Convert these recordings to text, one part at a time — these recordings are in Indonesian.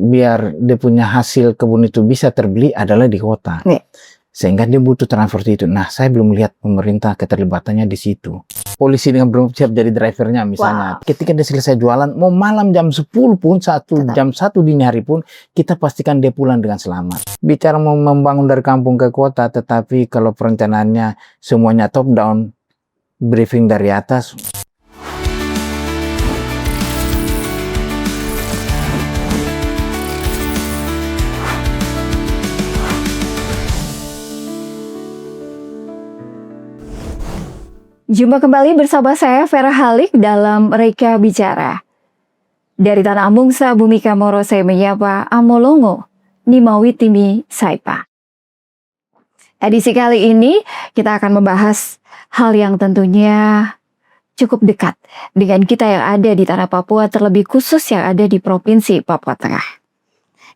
biar dia punya hasil kebun itu bisa terbeli adalah di kota. Sehingga dia butuh transport itu. Nah, saya belum lihat pemerintah keterlibatannya di situ. Polisi dengan belum siap jadi drivernya misalnya. Ketika dia selesai jualan, mau malam jam 10 pun, jam 1 dini hari pun, kita pastikan dia pulang dengan selamat. Bicara mau membangun dari kampung ke kota, tetapi kalau perencanaannya semuanya top down, briefing dari atas. Jumpa kembali bersama saya Vera Halik dalam Reka Bicara. Dari Tanah Amungsa, Bumi Kamoro, saya menyapa Amolongo, Nimawi Timi Saipa. Edisi kali ini kita akan membahas hal yang tentunya cukup dekat dengan kita yang ada di Tanah Papua, terlebih khusus yang ada di Provinsi Papua Tengah.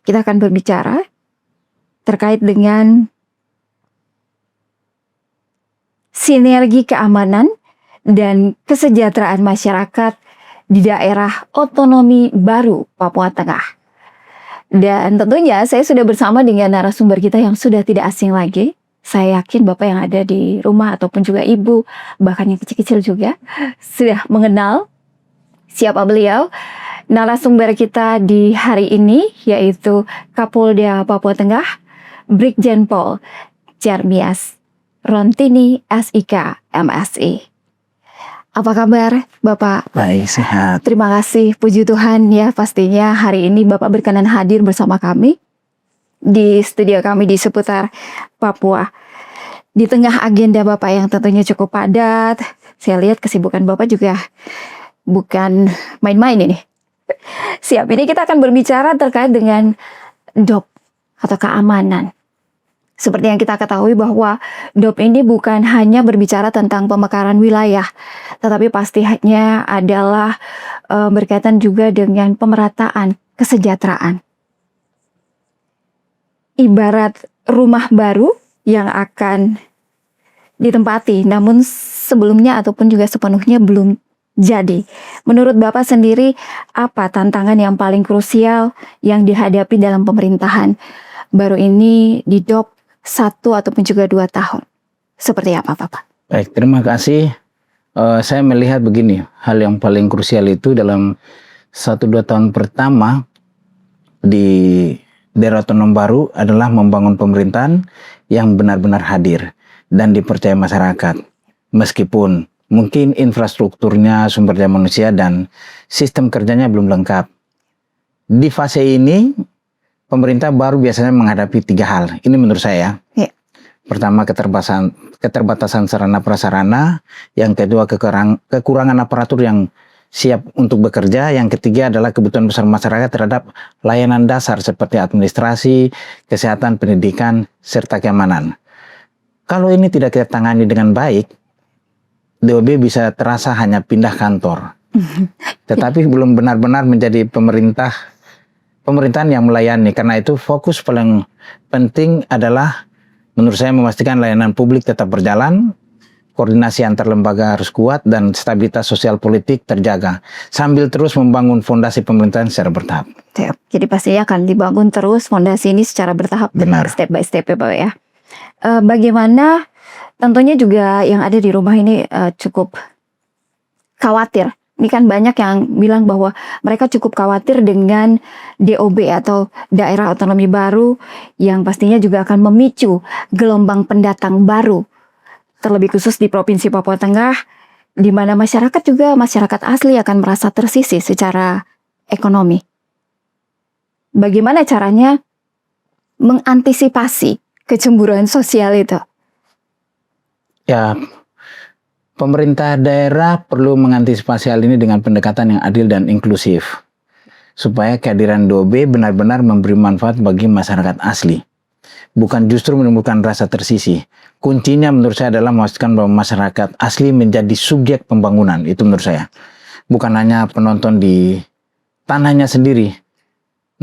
Kita akan berbicara terkait dengan sinergi keamanan dan kesejahteraan masyarakat di daerah otonomi baru Papua Tengah. Dan tentunya saya sudah bersama dengan narasumber kita yang sudah tidak asing lagi. Saya yakin Bapak yang ada di rumah ataupun juga Ibu, bahkan yang kecil-kecil juga, sudah mengenal siapa beliau. Narasumber kita di hari ini yaitu Kapolda Papua Tengah, Brigjen Pol Jeremias Rontini SIK MSI. Apa kabar Bapak? Baik, sehat. Terima kasih, puji Tuhan ya, pastinya hari ini Bapak berkenan hadir bersama kami di studio kami di seputar Papua. Di tengah agenda Bapak yang tentunya cukup padat, saya lihat kesibukan Bapak juga bukan main-main ini. Siap, ini kita akan berbicara terkait dengan DOP atau keamanan. Seperti yang kita ketahui bahwa DOP ini bukan hanya berbicara tentang pemekaran wilayah, tetapi pastinya adalah berkaitan juga dengan pemerataan kesejahteraan. Ibarat rumah baru yang akan ditempati, namun sebelumnya ataupun juga sepenuhnya belum jadi. Menurut Bapak sendiri, apa tantangan yang paling krusial yang dihadapi dalam pemerintahan baru ini di DOP 1 ataupun juga 2 tahun? Seperti apa Bapak? Baik, terima kasih. Saya melihat begini, hal yang paling krusial itu dalam 1-2 tahun pertama di daerah otonom baru adalah membangun pemerintahan yang benar-benar hadir dan dipercaya masyarakat. Meskipun mungkin infrastrukturnya, sumber daya manusia dan sistem kerjanya belum lengkap. Di fase ini pemerintah baru biasanya menghadapi 3 hal. Ini menurut saya. Ya. Pertama, keterbatasan sarana prasarana. Yang kedua, kekurangan aparatur yang siap untuk bekerja. Yang ketiga adalah kebutuhan besar masyarakat terhadap layanan dasar seperti administrasi, kesehatan, pendidikan, serta keamanan. Kalau ini tidak kita tangani dengan baik, DOB bisa terasa hanya pindah kantor. Tetapi belum benar-benar menjadi pemerintahan yang melayani. Karena itu fokus paling penting adalah menurut saya memastikan layanan publik tetap berjalan, koordinasi antar lembaga harus kuat, dan stabilitas sosial politik terjaga, sambil terus membangun fondasi pemerintahan secara bertahap. Jadi pastinya akan dibangun terus fondasi ini secara bertahap, benar, step by step ya Pak ya. Bagaimana tentunya juga yang ada di rumah ini cukup khawatir. Ini kan banyak yang bilang bahwa mereka cukup khawatir dengan DOB atau daerah otonomi baru yang pastinya juga akan memicu gelombang pendatang baru. Terlebih khusus di Provinsi Papua Tengah, di mana masyarakat asli akan merasa tersisih secara ekonomi. Bagaimana caranya mengantisipasi kecemburuan sosial itu? Ya, pemerintah daerah perlu mengantisipasi hal ini dengan pendekatan yang adil dan inklusif, supaya kehadiran DOB benar-benar memberi manfaat bagi masyarakat asli, bukan justru menimbulkan rasa tersisih. Kuncinya menurut saya adalah memastikan bahwa masyarakat asli menjadi subjek pembangunan. Itu menurut saya, bukan hanya penonton di tanahnya sendiri.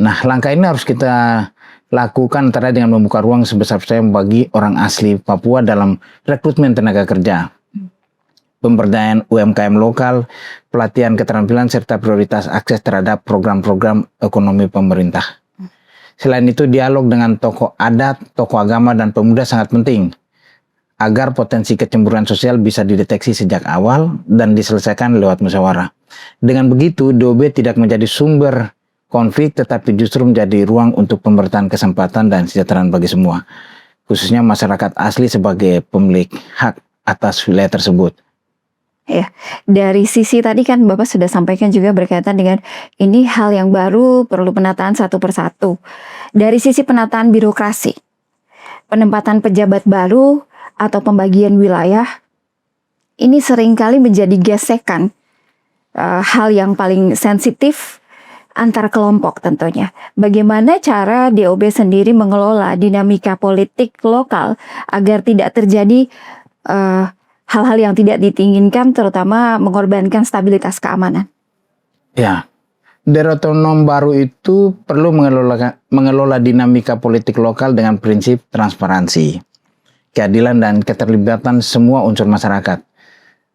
Nah, langkah ini harus kita lakukan antara dengan membuka ruang sebesar-besarnya bagi orang asli Papua dalam rekrutmen tenaga kerja, pemberdayaan UMKM lokal, pelatihan keterampilan, serta prioritas akses terhadap program-program ekonomi pemerintah. Selain itu, dialog dengan tokoh adat, tokoh agama, dan pemuda sangat penting agar potensi kecemburuan sosial bisa dideteksi sejak awal dan diselesaikan lewat musyawarah. Dengan begitu, DOB tidak menjadi sumber konflik, tetapi justru menjadi ruang untuk pemberitaan kesempatan dan kesejahteraan bagi semua, khususnya masyarakat asli sebagai pemilik hak atas wilayah tersebut. Ya, dari sisi tadi kan Bapak sudah sampaikan juga berkaitan dengan ini hal yang baru, perlu penataan satu persatu. Dari sisi penataan birokrasi, penempatan pejabat baru atau pembagian wilayah, ini seringkali menjadi gesekan, hal yang paling sensitif antar kelompok tentunya. Bagaimana cara DOB sendiri mengelola dinamika politik lokal agar tidak terjadi hal-hal yang tidak diinginkan, terutama mengorbankan stabilitas keamanan. Ya, daerah otonom baru itu perlu mengelola dinamika politik lokal dengan prinsip transparansi, keadilan, dan keterlibatan semua unsur masyarakat.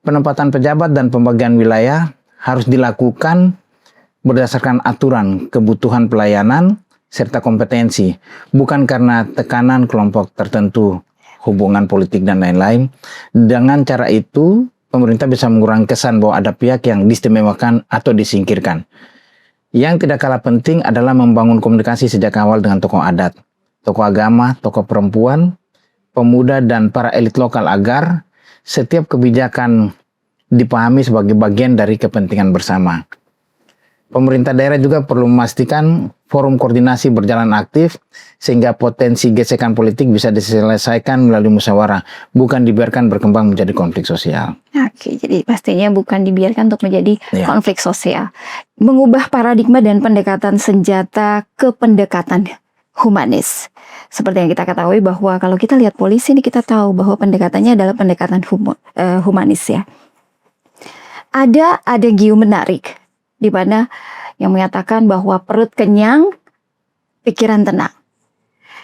Penempatan pejabat dan pembagian wilayah harus dilakukan berdasarkan aturan, kebutuhan pelayanan, serta kompetensi, bukan karena tekanan kelompok tertentu, hubungan politik, dan lain-lain. Dengan cara itu, pemerintah bisa mengurangi kesan bahwa ada pihak yang diistimewakan atau disingkirkan. Yang tidak kalah penting adalah membangun komunikasi sejak awal dengan tokoh adat, tokoh agama, tokoh perempuan, pemuda, dan para elit lokal agar setiap kebijakan dipahami sebagai bagian dari kepentingan bersama. Pemerintah daerah juga perlu memastikan forum koordinasi berjalan aktif sehingga potensi gesekan politik bisa diselesaikan melalui musyawarah, bukan dibiarkan berkembang menjadi konflik sosial. Oke, jadi pastinya bukan dibiarkan untuk menjadi konflik sosial. Mengubah paradigma dan pendekatan senjata ke pendekatan humanis. Seperti yang kita ketahui bahwa kalau kita lihat polisi ini, kita tahu bahwa pendekatannya adalah pendekatan humanis ya. Ada adagium menarik di mana yang menyatakan bahwa perut kenyang, pikiran tenang.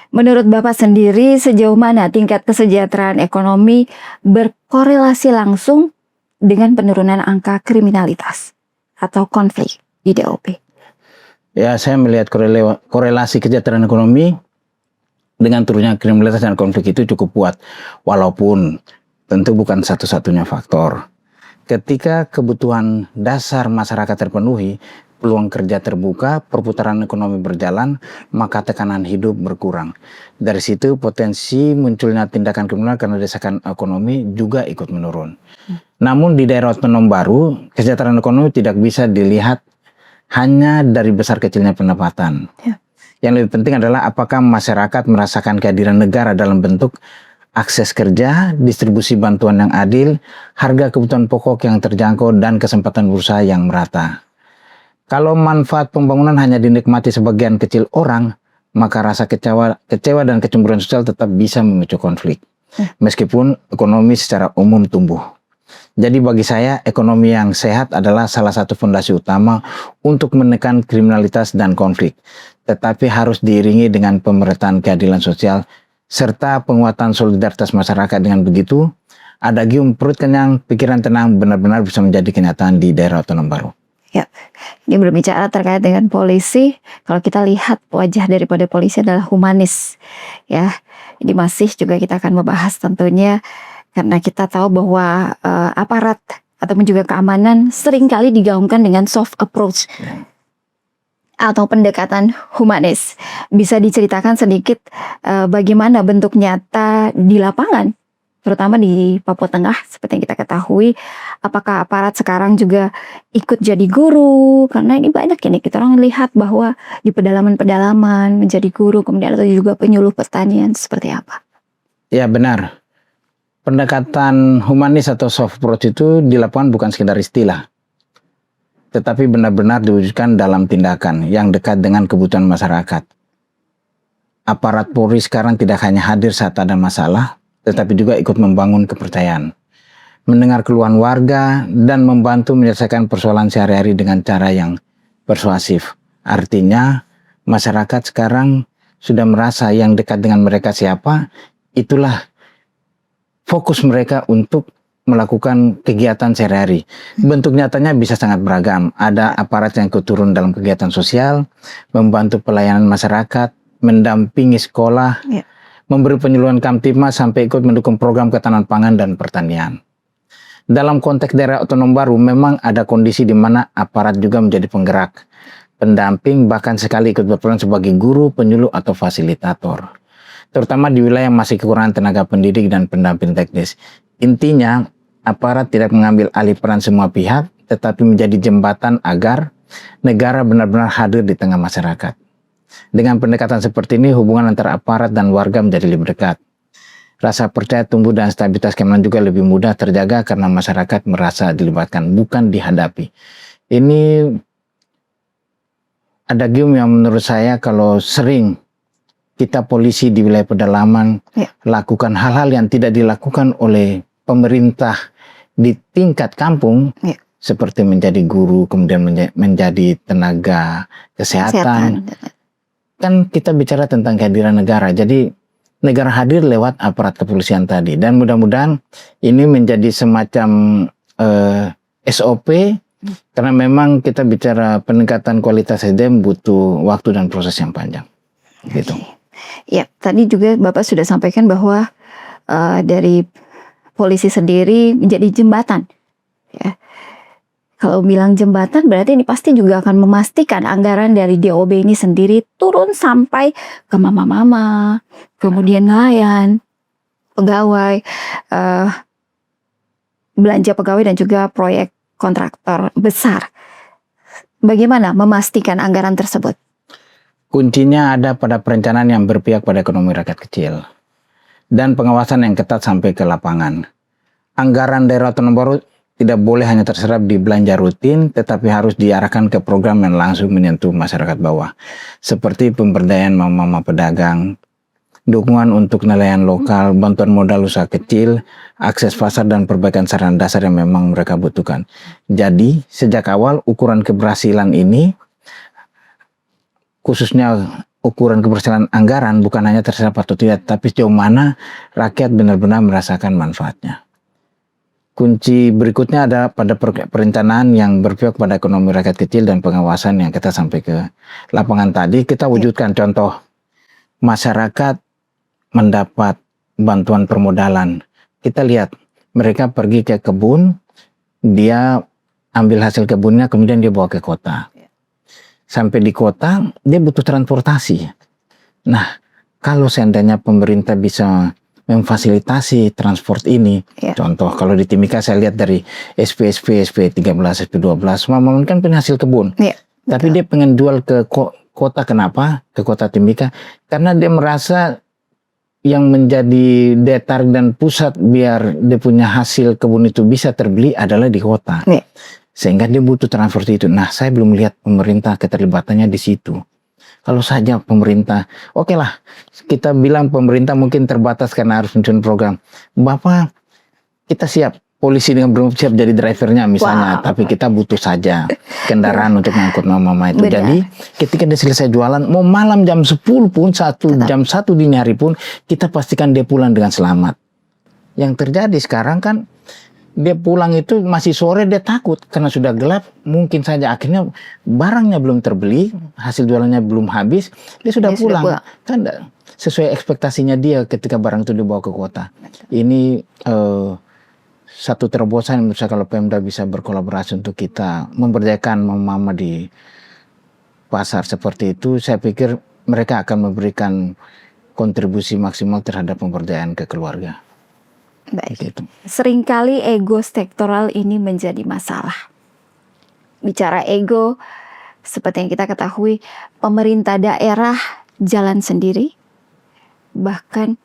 Menurut Bapak sendiri, sejauh mana tingkat kesejahteraan ekonomi berkorelasi langsung dengan penurunan angka kriminalitas atau konflik di DOB? Ya, saya melihat korelasi kesejahteraan ekonomi dengan turunnya kriminalitas dan konflik itu cukup kuat, walaupun tentu bukan satu-satunya faktor. Ketika kebutuhan dasar masyarakat terpenuhi, peluang kerja terbuka, perputaran ekonomi berjalan, maka tekanan hidup berkurang. Dari situ potensi munculnya tindakan kriminal karena desakan ekonomi juga ikut menurun. Namun di daerah otonom baru, kesejahteraan ekonomi tidak bisa dilihat hanya dari besar kecilnya pendapatan. Yang lebih penting adalah apakah masyarakat merasakan kehadiran negara dalam bentuk akses kerja, distribusi bantuan yang adil, harga kebutuhan pokok yang terjangkau, dan kesempatan berusaha yang merata. Kalau manfaat pembangunan hanya dinikmati sebagian kecil orang, maka rasa kecewa dan kecemburuan sosial tetap bisa memicu konflik, meskipun ekonomi secara umum tumbuh. Jadi bagi saya, ekonomi yang sehat adalah salah satu fondasi utama untuk menekan kriminalitas dan konflik, tetapi harus diiringi dengan pemerataan keadilan sosial serta penguatan solidaritas masyarakat. Dengan begitu, adagium perut kenyang, pikiran tenang benar-benar bisa menjadi kenyataan di daerah otonom baru. Ya, ini berbicara terkait dengan polisi. Kalau kita lihat wajah daripada polisi adalah humanis, ya. Ini masih juga kita akan membahas tentunya karena kita tahu bahwa aparat ataupun juga keamanan seringkali digaungkan dengan soft approach atau pendekatan humanis. Bisa diceritakan sedikit bagaimana bentuk nyata di lapangan, terutama di Papua Tengah seperti yang kita ketahui. Apakah aparat sekarang juga ikut jadi guru? Karena ini banyak ini kita orang lihat bahwa di pedalaman-pedalaman menjadi guru, kemudian atau juga penyuluh pertanian, seperti apa? Ya benar. Pendekatan humanis atau soft approach itu di lapangan bukan sekedar istilah, tetapi benar-benar diwujudkan dalam tindakan yang dekat dengan kebutuhan masyarakat. Aparat Polri sekarang tidak hanya hadir saat ada masalah, tetapi juga ikut membangun kepercayaan, mendengar keluhan warga, dan membantu menyelesaikan persoalan sehari-hari dengan cara yang persuasif. Artinya, masyarakat sekarang sudah merasa yang dekat dengan mereka siapa, itulah fokus mereka untuk melakukan kegiatan sehari-hari. Bentuk nyatanya bisa sangat beragam. Ada aparat yang ikut turun dalam kegiatan sosial, membantu pelayanan masyarakat, mendampingi sekolah, Ya. memberi penyuluhan Kamtipmas sampai ikut mendukung program ketahanan pangan dan pertanian. Dalam konteks daerah otonom baru memang ada kondisi di mana aparat juga menjadi penggerak, pendamping, bahkan sekali ikut berperan sebagai guru, penyuluh atau fasilitator. Terutama di wilayah yang masih kekurangan tenaga pendidik dan pendamping teknis. Intinya, aparat tidak mengambil alih peran semua pihak, tetapi menjadi jembatan agar negara benar-benar hadir di tengah masyarakat. Dengan pendekatan seperti ini, hubungan antara aparat dan warga menjadi lebih dekat. Rasa percaya tumbuh dan stabilitas Kemnan juga lebih mudah terjaga karena masyarakat merasa dilibatkan, bukan dihadapi. Ini adagium yang menurut saya kalau sering kita polisi di wilayah pedalaman lakukan hal-hal yang tidak dilakukan oleh pemerintah di tingkat kampung, seperti menjadi guru, kemudian menjadi tenaga kesehatan. Kan kita bicara tentang kehadiran negara, jadi negara hadir lewat aparat kepolisian tadi, dan mudah-mudahan ini menjadi semacam SOP, karena memang kita bicara peningkatan kualitas SDM butuh waktu dan proses yang panjang. Gitu. Ya, tadi juga Bapak sudah sampaikan bahwa dari polisi sendiri menjadi jembatan. Ya. Kalau bilang jembatan berarti ini pasti juga akan memastikan anggaran dari DOB ini sendiri turun sampai ke mama-mama, kemudian nelayan, pegawai, belanja pegawai dan juga proyek kontraktor besar. Bagaimana memastikan anggaran tersebut? Kuncinya ada pada perencanaan yang berpihak pada ekonomi rakyat kecil dan pengawasan yang ketat sampai ke lapangan. Anggaran daerah otonom baru tidak boleh hanya terserap di belanja rutin, tetapi harus diarahkan ke program yang langsung menyentuh masyarakat bawah, seperti pemberdayaan mama-mama pedagang, dukungan untuk nelayan lokal, bantuan modal usaha kecil, akses pasar, dan perbaikan sarana dasar yang memang mereka butuhkan. Jadi, sejak awal ukuran keberhasilan ini, khususnya ukuran keberhasilan anggaran, bukan hanya terserap atau tidak, tapi sejauh mana rakyat benar-benar merasakan manfaatnya. Kunci berikutnya ada pada perencanaan yang berpihak pada ekonomi rakyat kecil dan pengawasan yang kita sampai ke lapangan tadi. Kita wujudkan contoh masyarakat mendapat bantuan permodalan. Kita lihat mereka pergi ke kebun, dia ambil hasil kebunnya, kemudian dia bawa ke kota. Sampai di kota, dia butuh transportasi. Nah, kalau seandainya pemerintah bisa memfasilitasi transport ini, contoh kalau di Timika saya lihat dari SP 13, SP 12, Mama kan punya hasil kebun, tapi dia pengen jual ke kota. Kenapa? Ke kota Timika, karena dia merasa yang menjadi daya tarik dan pusat biar dia punya hasil kebun itu bisa terbeli adalah di kota, sehingga dia butuh transport itu. Nah, saya belum lihat pemerintah keterlibatannya di situ. Kalau saja pemerintah, oke lah, kita bilang pemerintah mungkin terbatas karena harus menyusun program. Bapak, kita siap, polisi dengan bermobil siap jadi drivernya misalnya, tapi kita butuh saja kendaraan untuk mengangkut mama-mama itu. Jadi ketika dia selesai jualan, mau malam jam 10 pun, jam 1 dini hari pun, kita pastikan dia pulang dengan selamat. Yang terjadi sekarang kan, dia pulang itu masih sore, dia takut karena sudah gelap, mungkin saja akhirnya barangnya belum terbeli, hasil jualannya belum habis, dia sudah pulang. Kan sesuai ekspektasinya dia ketika barang itu dibawa ke kota. Ini satu terobosan menurut saya kalau Pemda bisa berkolaborasi untuk kita memberdayakan mama-mama di pasar seperti itu, saya pikir mereka akan memberikan kontribusi maksimal terhadap pemberdayaan ke keluarga. Baik. Gitu. Seringkali ego sektoral ini menjadi masalah. Bicara ego, seperti yang kita ketahui, pemerintah daerah jalan sendiri, bahkan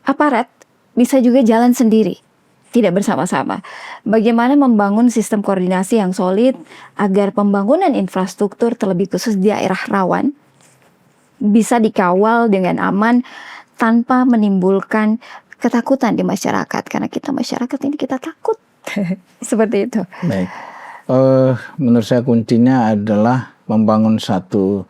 aparat bisa juga jalan sendiri, tidak bersama-sama. Bagaimana membangun sistem koordinasi yang solid agar pembangunan infrastruktur terlebih khusus di daerah rawan bisa dikawal dengan aman tanpa menimbulkan ketakutan di masyarakat, karena kita masyarakat ini kita takut. Seperti itu. Baik. Menurut saya kuncinya adalah membangun satu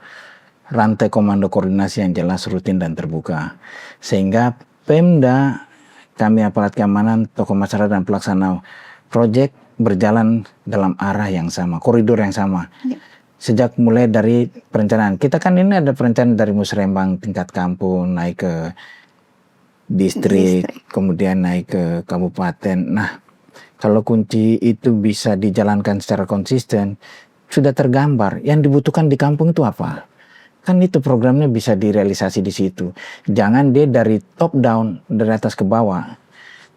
rantai komando koordinasi yang jelas, rutin dan terbuka, sehingga Pemda, kami aparat keamanan, tokoh masyarakat dan pelaksana proyek berjalan dalam arah yang sama, koridor yang sama. sejak mulai dari perencanaan. Kita kan ini ada perencanaan dari musrembang tingkat kampung naik ke distrik, kemudian naik ke kabupaten. Nah, kalau kunci itu bisa dijalankan secara konsisten, sudah tergambar. Yang dibutuhkan di kampung itu apa? Kan itu programnya bisa direalisasi di situ. Jangan dia dari top down, dari atas ke bawah.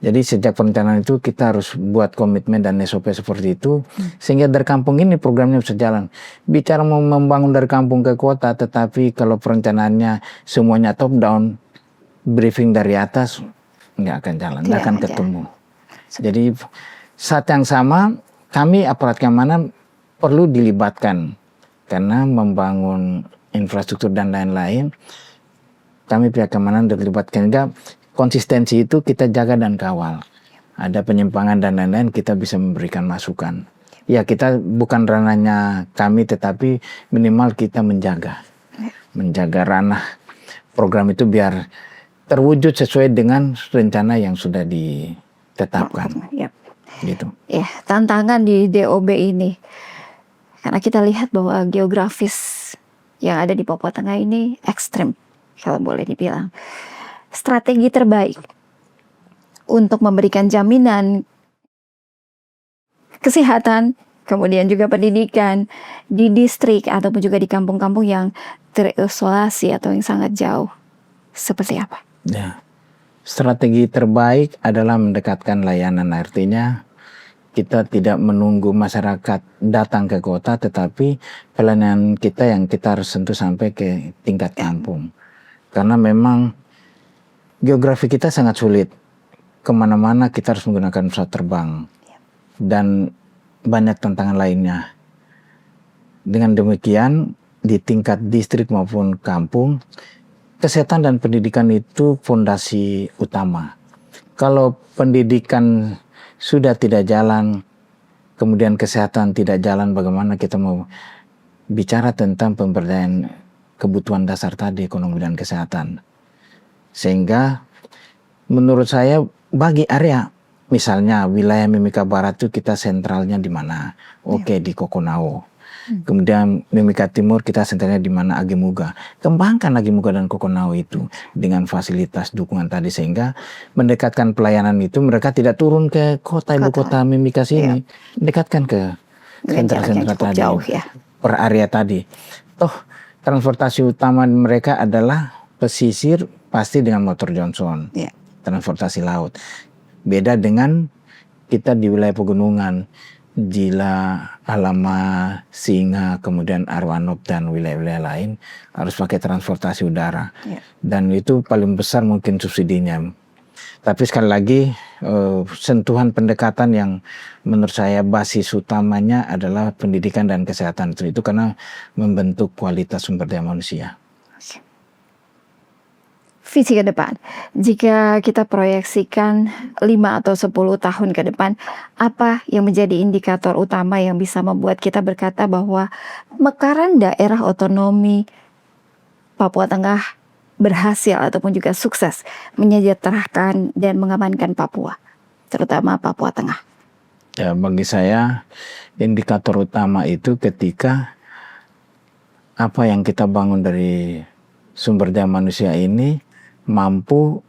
Jadi sejak perencanaan itu kita harus buat komitmen dan SOP seperti itu, sehingga dari kampung ini programnya bisa jalan. Bicara mau membangun dari kampung ke kota, tetapi kalau perencanaannya semuanya top down, briefing dari atas, nggak akan jalan, nggak akan ketemu. Jadi saat yang sama, kami aparat keamanan perlu dilibatkan, karena membangun infrastruktur dan lain-lain, kami pihak keamanan dilibatkan. Sehingga konsistensi itu kita jaga dan kawal. Ada penyimpangan dan lain-lain, kita bisa memberikan masukan. Ya, kita bukan ranahnya kami, tetapi minimal kita menjaga ranah program itu biar terwujud sesuai dengan rencana yang sudah ditetapkan. Gitu. Ya, tantangan di DOB ini, karena kita lihat bahwa geografis yang ada di Papua Tengah ini ekstrim, kalau boleh dibilang. Strategi terbaik untuk memberikan jaminan kesehatan, kemudian juga pendidikan di distrik ataupun juga di kampung-kampung yang terisolasi atau yang sangat jauh, seperti apa? Ya, strategi terbaik adalah mendekatkan layanan, artinya kita tidak menunggu masyarakat datang ke kota, tetapi pelayanan kita yang kita harus sentuh sampai ke tingkat kampung. Karena memang geografi kita sangat sulit. Kemana-mana kita harus menggunakan pesawat terbang. Dan banyak tantangan lainnya. Dengan demikian, di tingkat distrik maupun kampung, kesehatan dan pendidikan itu fondasi utama. Kalau pendidikan sudah tidak jalan, kemudian kesehatan tidak jalan, bagaimana kita mau bicara tentang pemberdayaan kebutuhan dasar tadi, ekonomi dan kesehatan. Sehingga menurut saya bagi area, misalnya wilayah Mimika Barat itu kita sentralnya di mana? Oke, di Kokonau. Kemudian Mimika Timur kita sentralnya di mana? Agemuga. Kembangkan Agemuga dan Kokonau itu dengan fasilitas dukungan tadi, sehingga mendekatkan pelayanan itu, mereka tidak turun ke kota ibu kota Mimika sini, dekatkan ke sentra-sentra tadi, jauh, per area tadi. Toh transportasi utama mereka adalah pesisir, pasti dengan motor Johnson, transportasi laut. Beda dengan kita di wilayah pegunungan, Jila, Alama, Singa, kemudian Arwanop dan wilayah-wilayah lain harus pakai transportasi udara. Dan itu paling besar mungkin subsidinya. Tapi sekali lagi sentuhan pendekatan yang menurut saya basis utamanya adalah pendidikan dan kesehatan itu karena membentuk kualitas sumber daya manusia. Visi ke depan, jika kita proyeksikan 5 atau 10 tahun ke depan, apa yang menjadi indikator utama yang bisa membuat kita berkata bahwa mekaran daerah otonomi Papua Tengah berhasil ataupun juga sukses menyejahterakan dan mengamankan Papua, terutama Papua Tengah? Ya, bagi saya indikator utama itu ketika apa yang kita bangun dari sumber daya manusia ini mampu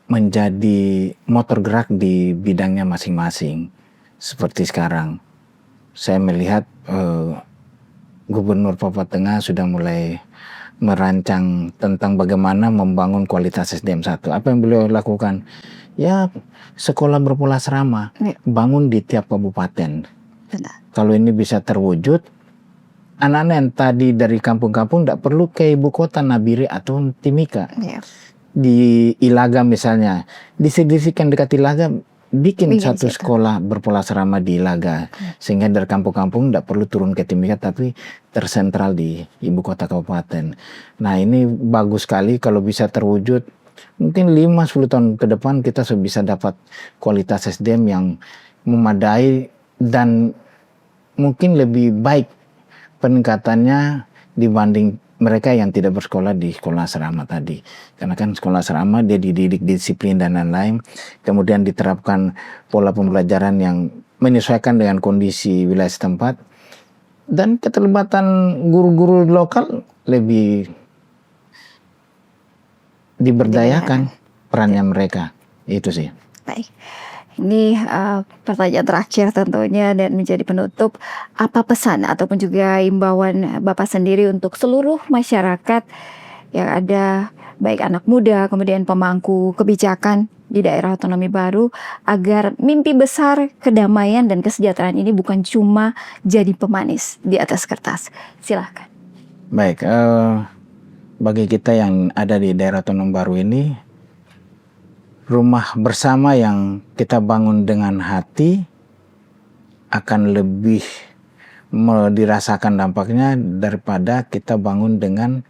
menjadi motor gerak di bidangnya masing-masing. Seperti sekarang, saya melihat Gubernur Papua Tengah sudah mulai merancang tentang bagaimana membangun kualitas SDM 1. Apa yang beliau lakukan? Ya, sekolah berpola asrama, bangun di tiap kabupaten. Kalau ini bisa terwujud, anak-anak yang tadi dari kampung-kampung tidak perlu ke ibu kota Nabire atau Timika. Di Ilaga misalnya, distrik-distrik yang dekat Ilaga bikin satu sekolah berpola asrama di Ilaga, sehingga dari kampung-kampung tidak perlu turun ke Timika tapi tersentral di ibu kota kabupaten. Nah, ini bagus sekali kalau bisa terwujud. Mungkin 5-10 tahun ke depan kita sudah bisa dapat kualitas SDM yang memadai dan mungkin lebih baik peningkatannya dibanding mereka yang tidak bersekolah di sekolah asrama tadi. Karena kan sekolah asrama dia dididik disiplin dan lain-lain, kemudian diterapkan pola pembelajaran yang menyesuaikan dengan kondisi wilayah setempat. dan keterlibatan guru-guru lokal lebih diberdayakan perannya mereka. Itu sih. Baik. Ini pertanyaan terakhir tentunya dan menjadi penutup, apa pesan ataupun juga imbauan Bapak sendiri untuk seluruh masyarakat yang ada, baik anak muda, kemudian pemangku kebijakan di daerah otonomi baru, agar mimpi besar kedamaian dan kesejahteraan ini bukan cuma jadi pemanis di atas kertas. Silahkan. Baik, bagi kita yang ada di daerah otonom baru ini, rumah bersama yang kita bangun dengan hati akan lebih dirasakan dampaknya daripada kita bangun dengan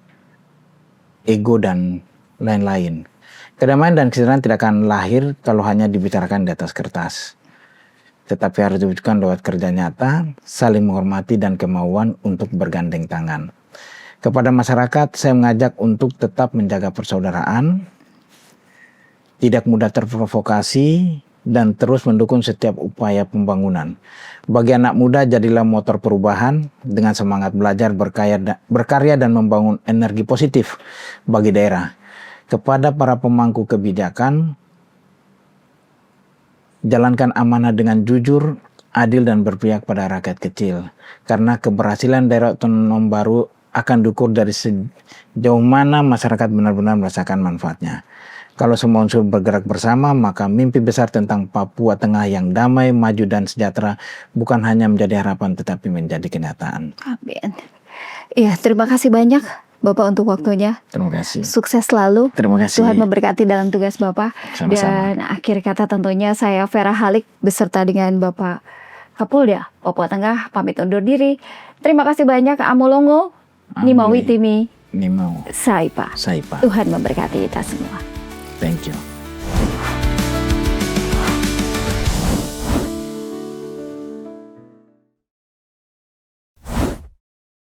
ego dan lain-lain. Kedamaian dan kesejahteraan tidak akan lahir kalau hanya dibicarakan di atas kertas, tetapi harus diwujudkan lewat kerja nyata, saling menghormati dan kemauan untuk bergandeng tangan. Kepada masyarakat, saya mengajak untuk tetap menjaga persaudaraan, tidak mudah terprovokasi, dan terus mendukung setiap upaya pembangunan. Bagi anak muda, jadilah motor perubahan dengan semangat belajar, berkarya dan membangun energi positif bagi daerah. Kepada para pemangku kebijakan, jalankan amanah dengan jujur, adil dan berpihak pada rakyat kecil. Karena keberhasilan daerah otonom baru akan diukur dari sejauh mana masyarakat benar-benar merasakan manfaatnya. Kalau semua unsur bergerak bersama, maka mimpi besar tentang Papua Tengah yang damai, maju dan sejahtera bukan hanya menjadi harapan tetapi menjadi kenyataan. Amin. Iya, terima kasih banyak Bapak untuk waktunya. Terima kasih. Sukses selalu. Terima kasih. Tuhan memberkati dalam tugas Bapak. Sama-sama. Dan akhir kata tentunya saya Vera Halik beserta dengan Bapak Kapolda Papua Tengah pamit undur diri. Terima kasih banyak Amolongo, Nimawi Timi, Nimau Saipa. Saipa. Tuhan memberkati kita semua. Thank you.